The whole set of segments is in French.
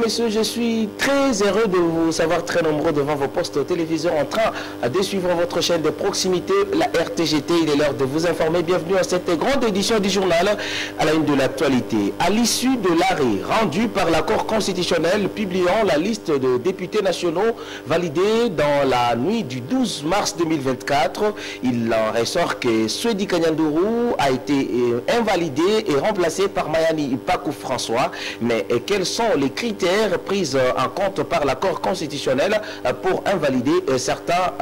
messieurs, je suis très heureux de vous savoir très nombreux devant vos postes téléviseurs en train de suivre votre chaîne de proximité, la RTGT. Il est l'heure de vous informer. Bienvenue à cette grande édition du journal à la une de l'actualité. À l'issue de l'arrêt rendu par la Cour constitutionnelle publiant la liste de députés nationaux validés dans la nuit du 12 mars 2024, il en ressort que Swedi Kanyanduru a été invalidé et remplacé par Mayani Pakou François. Mais quels sont les critères pris en compte par la Cour constitutionnelle pour invalider certains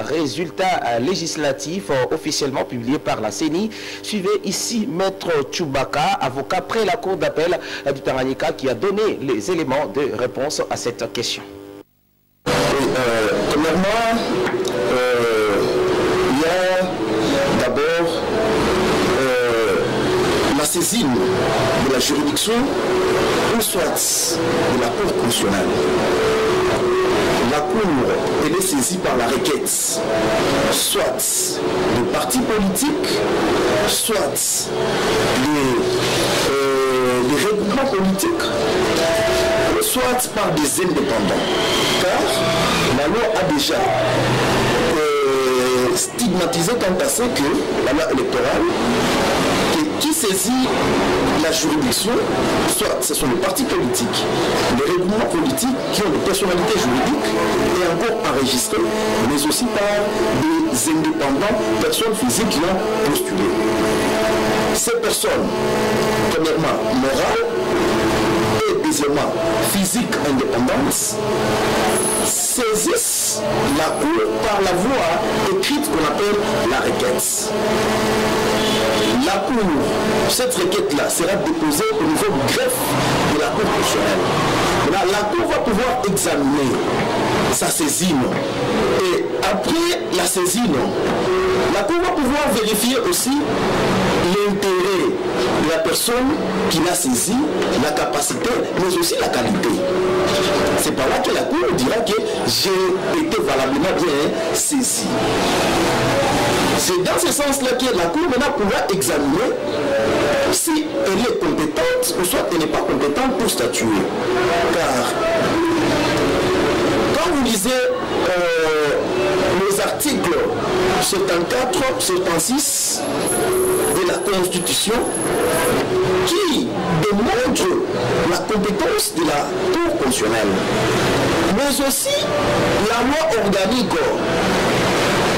résultats législatifs officiellement publiés par la CENI? Suivez ici Maître Chubaka, avocat près la Cour d'appel du Tanganyika, qui a donné les éléments de réponse à cette question. Premièrement, il y a d'abord la saisine de la juridiction ou soit de la Cour constitutionnelle. La Cour, elle est saisie par la requête, soit des partis politiques, soit des regroupements politiques, soit par des indépendants. Car la loi a déjà stigmatisé quant à ce que la loi électorale qui saisit la juridiction, soit ce sont les partis politiques, les regroupements politiques qui ont des personnalités juridiques et encore enregistrées, mais aussi par des indépendants, personnes physiques qui ont postulé. Ces personnes, premièrement, morales, et deuxièmement, physiques indépendantes, saisissent la Cour par la voie écrite qu'on appelle la requête. La Cour, cette requête-là sera déposée au niveau du greffe de la Cour constitutionnelle. Là, la Cour va pouvoir examiner sa saisine. Et après la saisine, la Cour va pouvoir vérifier aussi l'intérêt de la personne qui l'a saisi, la capacité, mais aussi la qualité. C'est par là que la Cour dira que j'ai été valablement bien saisi. C'est dans ce sens-là que la Cour maintenant pourra examiner si elle est compétente ou soit elle n'est pas compétente pour statuer. Car quand vous lisez les articles 74, 76 de la Constitution qui démontrent la compétence de la Cour constitutionnelle, mais aussi la loi organique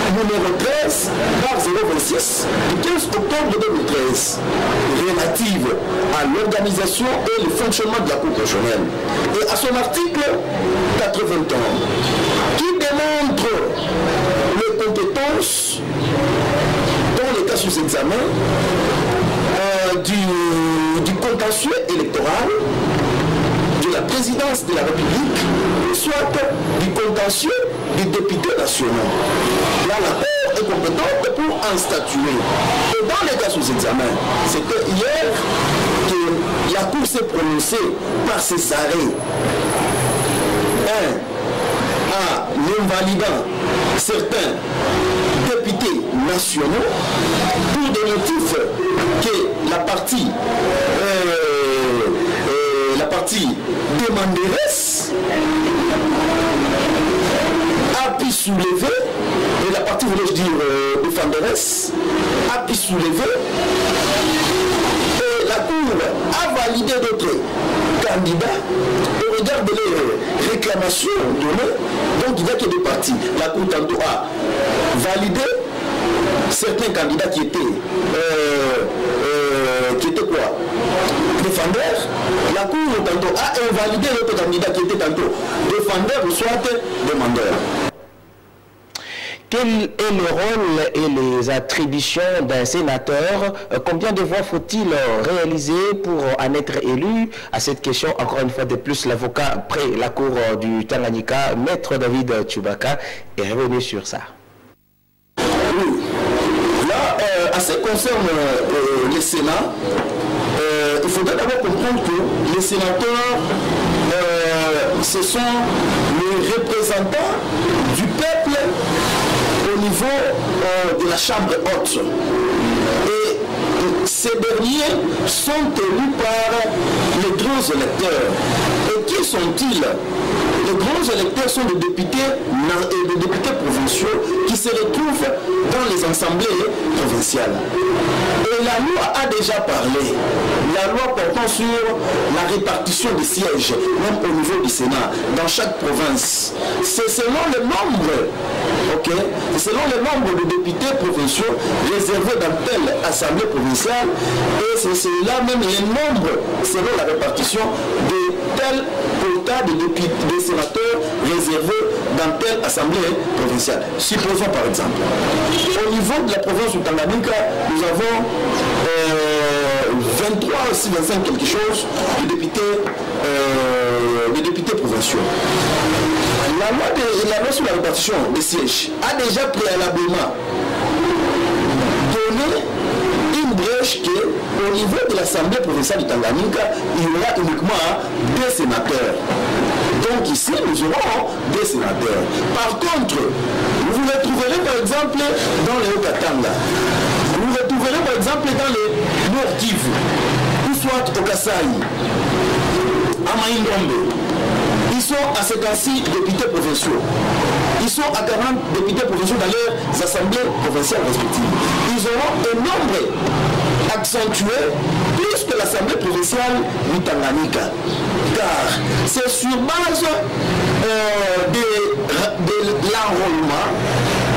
numéro 13 par 026 du 15 octobre 2013 relative à l'organisation et le fonctionnement de la Cour constitutionnelle, et à son article 81 qui démontre les compétences dans les cas sous examen du contentieux électoral de la présidence de la République, soit du contentieux des députés nationaux. Là, la Cour est compétente pour en statuer. Et dans les cas sous examen, c'était hier que la Cour s'est prononcée par ses arrêts. En invalidant certains députés nationaux pour des motifs que la partie demanderesse a pu soulever, et la partie, voulais-je dire, défenderesse a pu soulever, et la Cour a validé d'autres candidats au regard de leurs réclamations données. Donc il n'y a que deux parties. La Cour tantôt a validé certains candidats qui étaient quoi, défendeurs. La Cour tantôt a invalidé l'autre candidat qui était tantôt défendeur ou soit demandeur. Quel est le rôle et les attributions d'un sénateur? Combien de voix faut-il réaliser pour en être élu? À cette question, encore une fois de plus, l'avocat près la Cour du Tanganyika, Maître David Chubaka, est revenu sur ça. Oui. Là, à ce qui concerne le Sénat, il faudrait d'abord comprendre que les sénateurs, ce sont les représentants du peuple au niveau de la Chambre haute. Et ces derniers sont élus par les grands électeurs et qui sont-ils? Les grands électeurs sont des députés provinciaux qui se retrouvent dans les assemblées provinciales. Et la loi a déjà parlé. La loi portant sur la répartition des sièges, même au niveau du Sénat, dans chaque province. C'est selon le nombre, ok? C'est selon le nombre de députés provinciaux réservés dans telle assemblée provinciale, et c'est là même les nombres selon la répartition de tel quota de députés, de sénateurs réservés dans telle assemblée provinciale. Supposons par exemple, au niveau de la province du Tanganyika, nous avons 23 aussi 25 quelque chose de députés provinciaux. La loi sur la répartition des sièges a déjà préalablement donné une brèche qu'au niveau de l'Assemblée provinciale du Tanganyika, il y aura uniquement 2 sénateurs. Donc ici, nous aurons 2 sénateurs. Par contre, vous les trouverez par exemple dans les Haut-Katanga. Vous les trouverez par exemple dans les Nord-Kivu, ou soit au Kasaï, à Maïndombe. Ils sont à 56 députés provinciaux. Ils sont à 40 députés provinciaux dans leurs assemblées provinciales respectives. Ils auront un nombre accentué plus que l'assemblée provinciale du Tanganyika. Car c'est sur base de l'enrôlement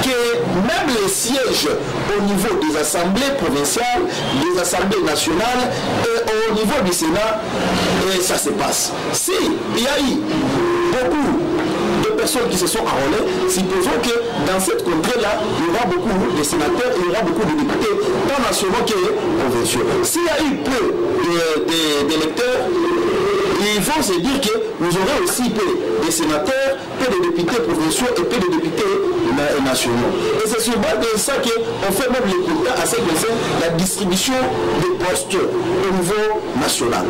que même les sièges au niveau des assemblées provinciales, des assemblées nationales et au niveau du Sénat, et ça se passe. Si il y a eu beaucoup de personnes qui se sont enrôlées, supposons que dans cette contrée-là, il y aura beaucoup de sénateurs, il y aura beaucoup de députés, tant nationaux que provinciaux. S'il y a eu peu d'électeurs, il faut se dire que nous aurons aussi peu de sénateurs, peu de députés provinciaux et peu de députés nationaux. Et c'est sur base de ça qu'on fait même les quotas à ce qui concerne la distribution des postes au niveau national.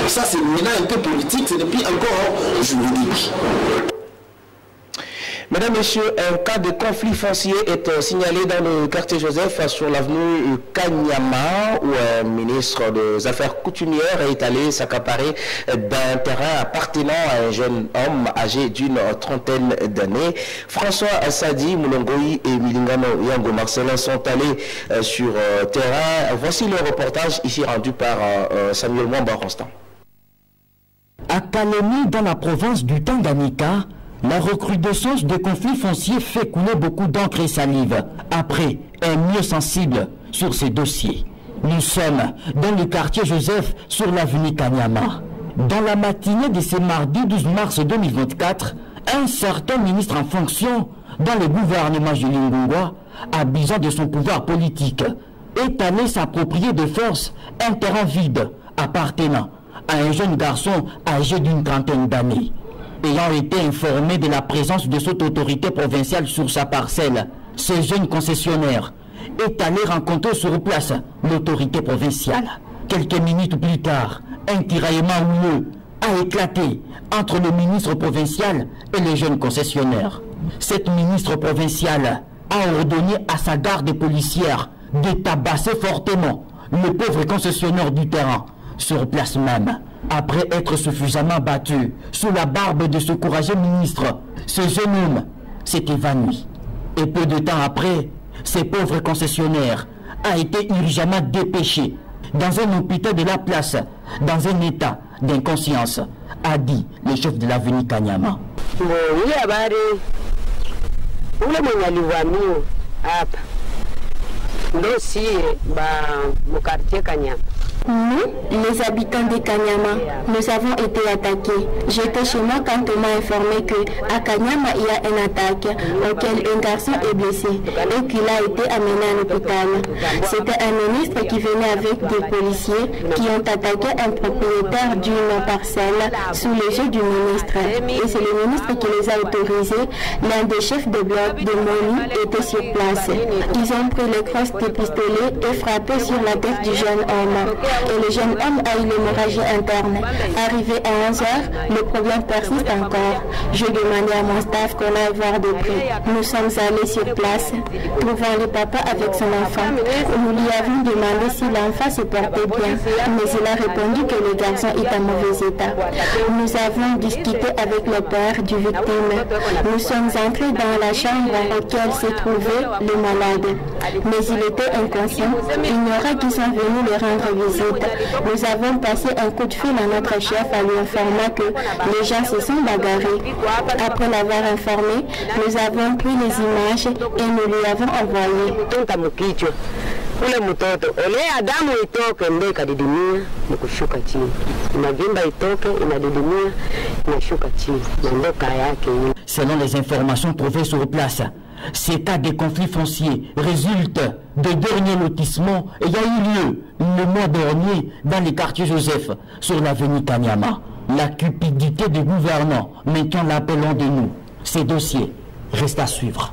Ça c'est maintenant un peu politique, c'est depuis encore juridique. Mesdames, Messieurs, un cas de conflit foncier est signalé dans le quartier Joseph sur l'avenue Kanyama où un ministre des Affaires coutumières est allé s'accaparer d'un terrain appartenant à un jeune homme âgé d'une 30aine d'années. François Sadi, Moulongoï et Milingano Yango Marcelin sont allés sur terrain. Voici le reportage ici rendu par Samuel Mwamba-Ronstan. À Kalemi, dans la province du Tanganyika, la recrudescence des conflits fonciers fait couler beaucoup d'encre et salive. Après, un mieux sensible sur ces dossiers. Nous sommes dans le quartier Joseph sur l'avenue Kanyama. Dans la matinée de ce mardi 12 mars 2024, un certain ministre en fonction dans le gouvernement Julien Ngungwa, abusant de son pouvoir politique, est allé s'approprier de force un terrain vide appartenant à un jeune garçon âgé d'une 30aine d'années. Ayant été informé de la présence de cette autorité provinciale sur sa parcelle, ce jeune concessionnaire est allé rencontrer sur place l'autorité provinciale. Quelques minutes plus tard, un tiraillement houleux a éclaté entre le ministre provincial et le jeune concessionnaire. Cette ministre provinciale a ordonné à sa garde policière de tabasser fortement le pauvre concessionnaire du terrain sur place même. Après être suffisamment battu sous la barbe de ce courageux ministre, ce jeune homme s'est évanoui. Et peu de temps après, ce pauvre concessionnaire a été urgemment dépêché dans un hôpital de la place, dans un état d'inconscience, a dit le chef de l'avenue Kanyama. Nous, les habitants de Kanyama, nous avons été attaqués. J'étais chez moi quand on m'a informé qu'à Kanyama, il y a une attaque auquel un garçon est blessé et qu'il a été amené à l'hôpital. C'était un ministre qui venait avec des policiers qui ont attaqué un propriétaire d'une parcelle sous les yeux du ministre. Et c'est le ministre qui les a autorisés. L'un des chefs de bloc de Moni était sur place. Ils ont pris les crosses des pistolets et frappé sur la tête du jeune homme. et le jeune homme a eu l'hémorragie interne. Arrivé à 11h, le problème persiste encore. Je demandais à mon staff qu'on aille voir de près. Nous sommes allés sur place, trouvant le papa avec son enfant. Nous lui avons demandé si l'enfant se portait bien, mais il a répondu que le garçon est en mauvais état. Nous avons discuté avec le père du victime. Nous sommes entrés dans la chambre dans laquelle se trouvait le malade, mais il était inconscient. Il y aura qui sont venus le rendre visite. Nous avons passé un coup de fil à notre chef en lui informant que les gens se sont bagarrés. Après l'avoir informé, nous avons pris les images et nous lui avons envoyé. Ule mtoto ole Adamu itoke ndio ikadidimia kushuka chini, inavimba itoke inadidimia inashuka chini na ndoka yake. Selon les informations trouvées sur place, ces cas de conflits fonciers résultent des derniers lotissements ayant eu lieu le mois dernier dans les quartiers Joseph sur l'avenue Kanyama. La cupidité des gouvernants mettant l'appel en de nous. Ces dossiers restent à suivre.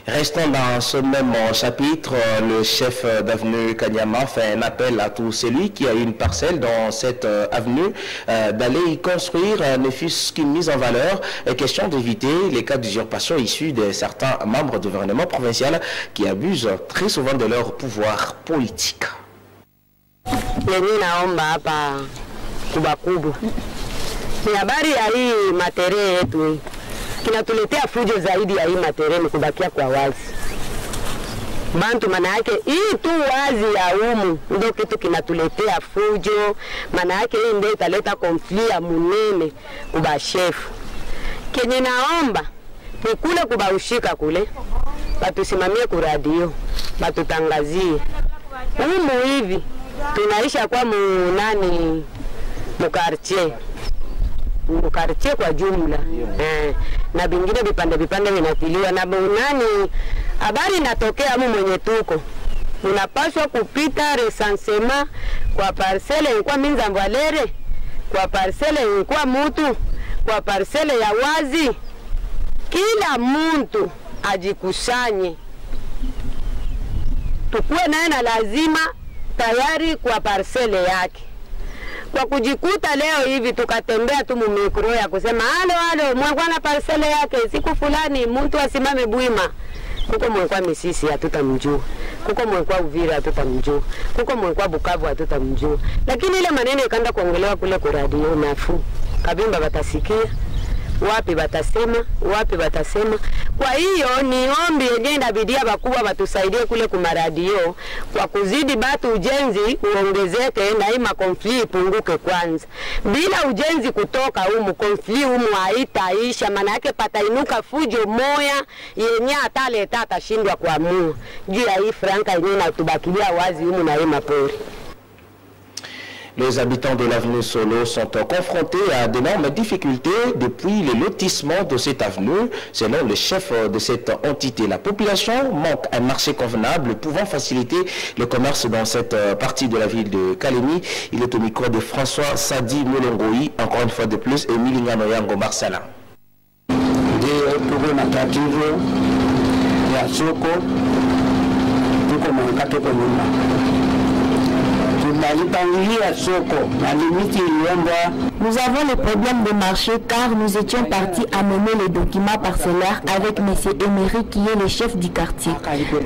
Restons dans ce même chapitre. Le chef d'avenue Kanyama fait un appel à tout celui qui a une parcelle dans cette avenue d'aller y construire, ne fût-ce qu'une mise en valeur. Et question d'éviter les cas d'usurpation issus de certains membres du gouvernement provincial qui abusent très souvent de leur pouvoir politique. Kinatuletea fujo zaidi ya hii material kubakia kwa wazi. Bantu maana yake hii tu wazi ya umu ndio kitu kinatuletea fujo, maana yake hii ndio italeta konfli ya munene kuba chef. Kenye naomba ni kule kubaushika kule, batusimamie ku radio, batutangazie. Umu hivi tunaisha kwa munani mukartie. Mukartie kwa jumla. Na bingine vipande vinatiliwa na nani habari inatokea mu mwenye tuko unapaswa kupita recensement kwa parcelle kwa minza valere, kwa parcelle kwa mutu, kwa parcelle ya wazi. Kila muntu ajikusanye, tukue naye na lazima tayari kwa parcelle yake. Kwa kujikuta leo hivi tukatembea tu mumikro ya kusema halo mwekwa na parcele yake siku fulani mtu asimame Bwima, kuko mwekwa Misisi hatutamjua, kuko mwekwa Uvira hatutamjua, kuko mwekwa Bukavu hatutamjua, lakini ile maneno ikaenda kuongelewa kule kwa radio nafuu. Kabimba batasikia, wapi batasema. Kwa hiyo ni ombi yenye inabidia bakubwa batusaidie kule kwa radio kwa kuzidi batu ujenzi uongezeke na hii makonfli ipunguke kwanza. Bila ujenzi kutoka humu konfli humu haitaisha, maana yake patainuka fujo moya yenye ataleta atashindwa kuamua juu ya hii franka yenye inatubakilia wazi humu na hii mapori. Les habitants de l'avenue Solo sont confrontés à d'énormes difficultés depuis le lotissement de cette avenue. Selon le chef de cette entité, la population manque un marché convenable pouvant faciliter le commerce dans cette partie de la ville de Kalemi. Il est au micro de François Sadi Molongoï, encore une fois de plus, et Milingano Yango Marsala. Nous avons le problème de marché car nous étions partis amener les documents parcellaires avec M. Emery qui est le chef du quartier.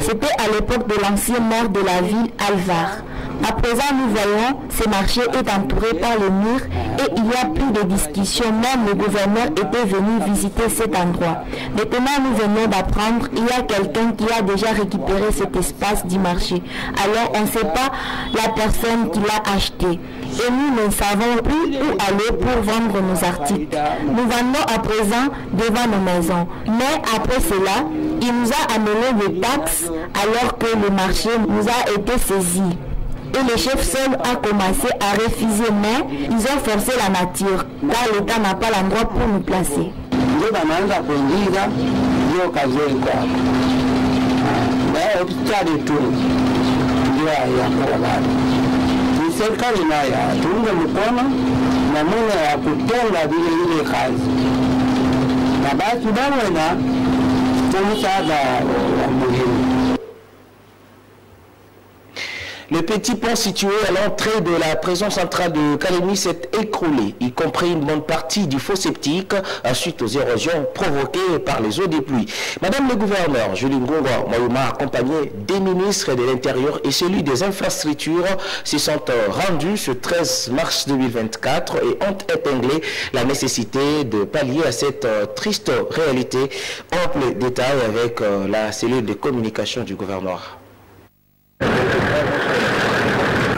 C'était à l'époque de l'ancien maire de la ville, Alvar. À présent, nous voyons ce marché est entouré par le mur et il n'y a plus de discussion. Même le gouverneur était venu visiter cet endroit. Maintenant, nous venons d'apprendre qu'il y a quelqu'un qui a déjà récupéré cet espace du marché. Alors, on ne sait pas la personne qui l'a acheté. Et nous ne savons plus où aller pour vendre nos articles. Nous vendons à présent devant nos maisons. Mais après cela, il nous a amené des taxes alors que le marché nous a été saisi. Et le chef seul a commencé à refuser, mais ils ont forcé la nature, car l'État n'a pas l'endroit pour nous placer. Le petit pont situé à l'entrée de la prison centrale de Kalemi s'est écroulé, y compris une bonne partie du faux septique suite aux érosions provoquées par les eaux des pluies. Madame le gouverneur, Julie Ngongo Moyouma, accompagnée des ministres de l'Intérieur et celui des infrastructures, s'y sont rendus ce 13 mars 2024 et ont épinglé la nécessité de pallier à cette triste réalité. Ample détail avec la cellule de communication du gouvernement.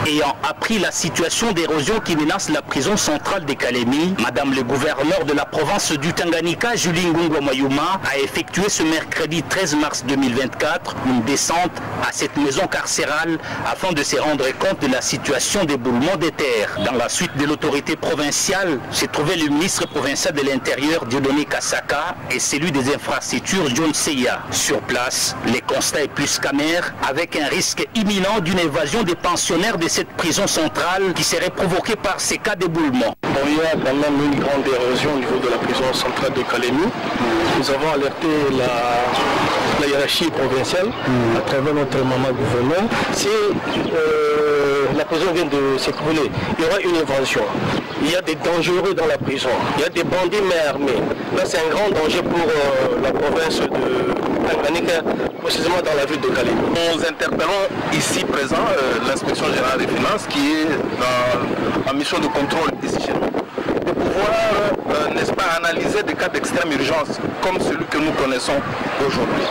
Ayant appris la situation d'érosion qui menace la prison centrale de Kalemi, Madame le gouverneur de la province du Tanganyika, Julie Ngongo Moyouma, a effectué ce mercredi 13 mars 2024 une descente à cette maison carcérale afin de se rendre compte de la situation d'éboulement des terres. Dans la suite de l'autorité provinciale, s'est trouvé le ministre provincial de l'Intérieur, Dieudonné Kasaka, et celui des infrastructures, John Seya. Sur place, les constats est plus qu'amer, avec un risque imminent d'une évasion des pensionnaires de cette prison centrale qui serait provoquée par ces cas d'éboulement. Bon, il y a quand même une grande érosion au niveau de la prison centrale de Kalemi. Nous avons alerté la hiérarchie provinciale à travers notre maman gouverneur. Si la prison vient de s'écrouler, il y aura une évasion. Il y a des dangereux dans la prison. Il y a des bandits mais armés. Là, c'est un grand danger pour la province de Tanganyika, précisément dans la ville de Kalemi. Nous interpellons ici présent l'inspection générale des finances qui est en mission de contrôle ici chez nous, de pouvoir, n'est-ce pas, analyser des cas d'extrême urgence comme celui que nous connaissons aujourd'hui.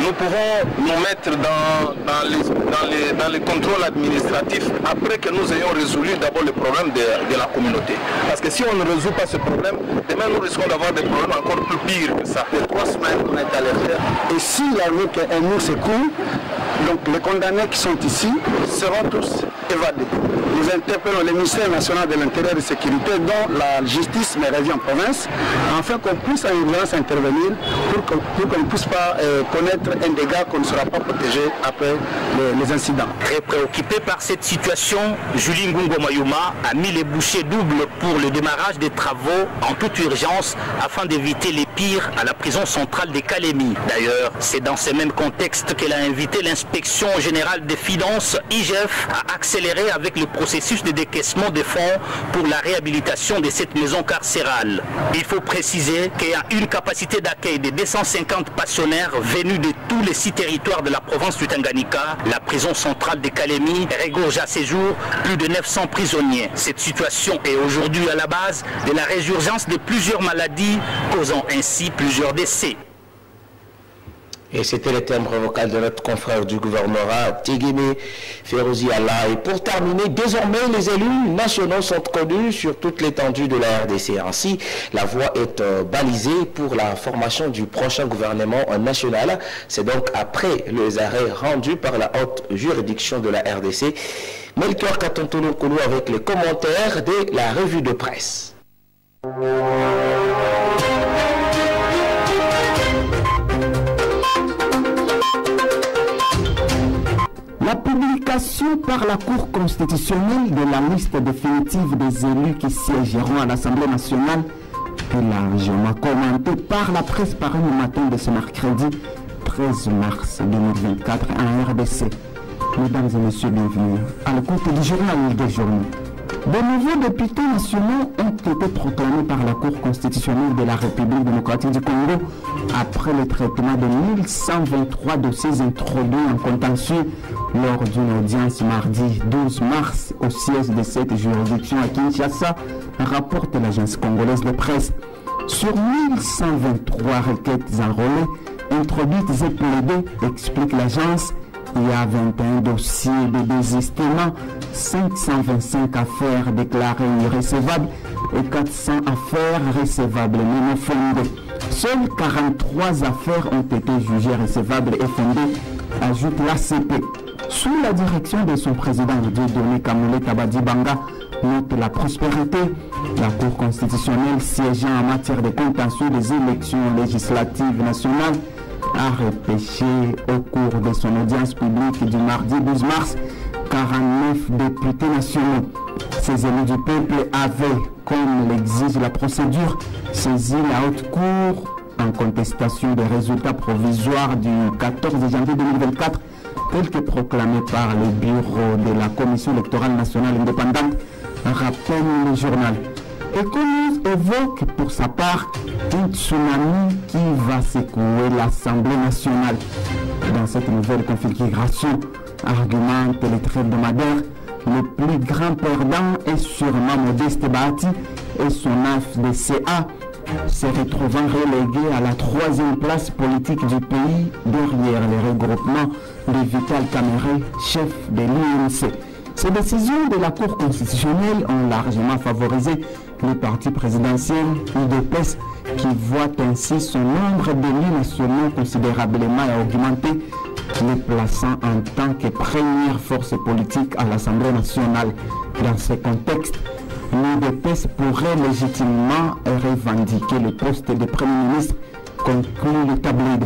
Nous pouvons nous mettre dans les contrôles administratifs après que nous ayons résolu d'abord le problème de la communauté. Parce que si on ne résout pas ce problème, demain nous risquons d'avoir des problèmes encore plus pires que ça. Les 3 semaines qu'on est allé faire. Et s'il arrive qu'un mur s'écoule, donc les condamnés qui sont ici seront tous évadés. Nous interpellons le ministère national de l'Intérieur et de la Sécurité, dont la justice me revient en province, afin qu'on puisse en urgence intervenir pour qu'on ne puisse pas connaître un dégât qu'on ne sera pas protégé après les incidents. Très préoccupé par cette situation, Julie Ngongo Moyouma a mis les bouchées doubles pour le démarrage des travaux en toute urgence afin d'éviter les pires à la prison centrale de Kalemi. D'ailleurs, c'est dans ce même contexte qu'elle a invité l'inspection générale des finances, IGF, à accélérer avec le processus de décaissement des fonds pour la réhabilitation de cette maison carcérale. Il faut préciser qu'il y a une capacité d'accueil de 250 pensionnaires venus de tous les 6 territoires de la province du Tanganyika. La prison centrale de Kalemi regorge à ces jours plus de 900 prisonniers. Cette situation est aujourd'hui à la base de la résurgence de plusieurs maladies, causant ainsi plusieurs décès. Et c'était le timbre vocal de notre confrère du gouvernorat, Tigimi Ferozi Allah. Et pour terminer, désormais, les élus nationaux sont connus sur toute l'étendue de la RDC. Ainsi, la voie est balisée pour la formation du prochain gouvernement national. C'est donc après les arrêts rendus par la haute juridiction de la RDC. Melchior Katontolo Koulou avec les commentaires de la revue de presse. La publication par la Cour constitutionnelle de la liste définitive des élus qui siégeront à l'Assemblée nationale est largement commentée par la presse parue le matin de ce mercredi 13 mars 2024 en RDC. Mesdames et messieurs, bienvenue à l'écoute du journal des journaux. De nouveaux députés nationaux ont été proclamés par la Cour constitutionnelle de la République démocratique du Congo après le traitement de 1123 dossiers introduits en contentieux lors d'une audience mardi 12 mars au siège de cette juridiction à Kinshasa, rapporte l'agence congolaise de presse. Sur 1123 requêtes enrôlées, introduites et plaidées, explique l'agence, il y a 21 dossiers de désistement, 525 affaires déclarées irrécevables et 400 affaires recevables non fondées. Seules 43 affaires ont été jugées recevables et fondées, ajoute l'ACP. Sous la direction de son président Dieudonné Kamule Tabadibanga, note la prospérité. La Cour constitutionnelle siégeant en matière de contentieux des élections législatives nationales a repêché au cours de son audience publique du mardi 12 mars 49 députés nationaux. Ces élus du peuple avaient, comme l'exige la procédure, saisi la haute cour en contestation des résultats provisoires du 14 janvier 2024 tel que proclamé par le bureau de la Commission électorale nationale indépendante, rappelle le journal. Econews évoque pour sa part un tsunami qui va secouer l'Assemblée nationale. Dans cette nouvelle configuration, argumente le trait hebdomadaire, le plus grand perdant est sûrement Modeste Bahati et son AFDCA, se retrouvant relégué à la 3e place politique du pays derrière les regroupements de Vital Kamerhe, chef de l'UNC. Ces décisions de la Cour constitutionnelle ont largement favorisé le parti présidentiel UDPS qui voit ainsi son nombre d'élus nationaux considérablement augmenté, le plaçant en tant que première force politique à l'Assemblée nationale. Dans ce contexte, l'UDPS pourrait légitimement revendiquer le poste de Premier ministre, conclut le tabloïd.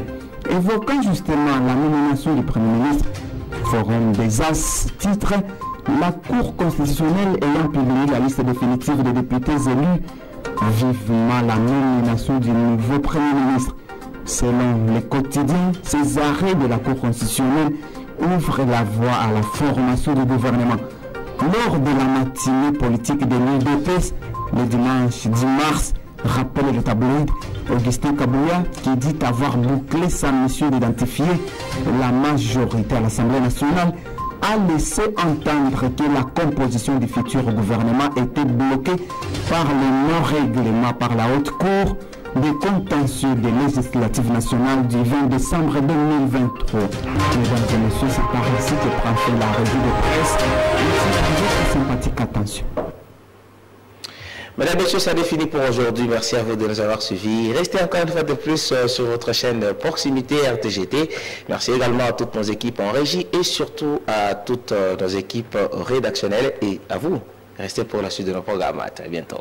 Évoquant justement la nomination du Premier ministre, Forum des As titre la Cour constitutionnelle ayant publié la liste définitive des députés élus, vivement la nomination du nouveau Premier ministre. Selon les quotidiens, ces arrêts de la Cour constitutionnelle ouvrent la voie à la formation du gouvernement. Lors de la matinée politique de l'UDPS, le dimanche 10 mars, rappelle le tabloïd, Augustin Kabouya, qui dit avoir bouclé sa mission d'identifier la majorité à l'Assemblée nationale, a laissé entendre que la composition du futur gouvernement était bloquée par le non-règlement par la Haute Cour des contentieux des législatives nationales du 20 décembre 2023. Mesdames et messieurs, c'est par ici que prend fin la revue de presse. Merci pour votre sympathique attention. Mesdames et messieurs, ça définit pour aujourd'hui. Merci à vous de nous avoir suivis. Restez encore une fois de plus sur votre chaîne Proximité RTGT. Merci également à toutes nos équipes en régie et surtout à toutes nos équipes rédactionnelles et à vous. Restez pour la suite de nos programmes. À très bientôt.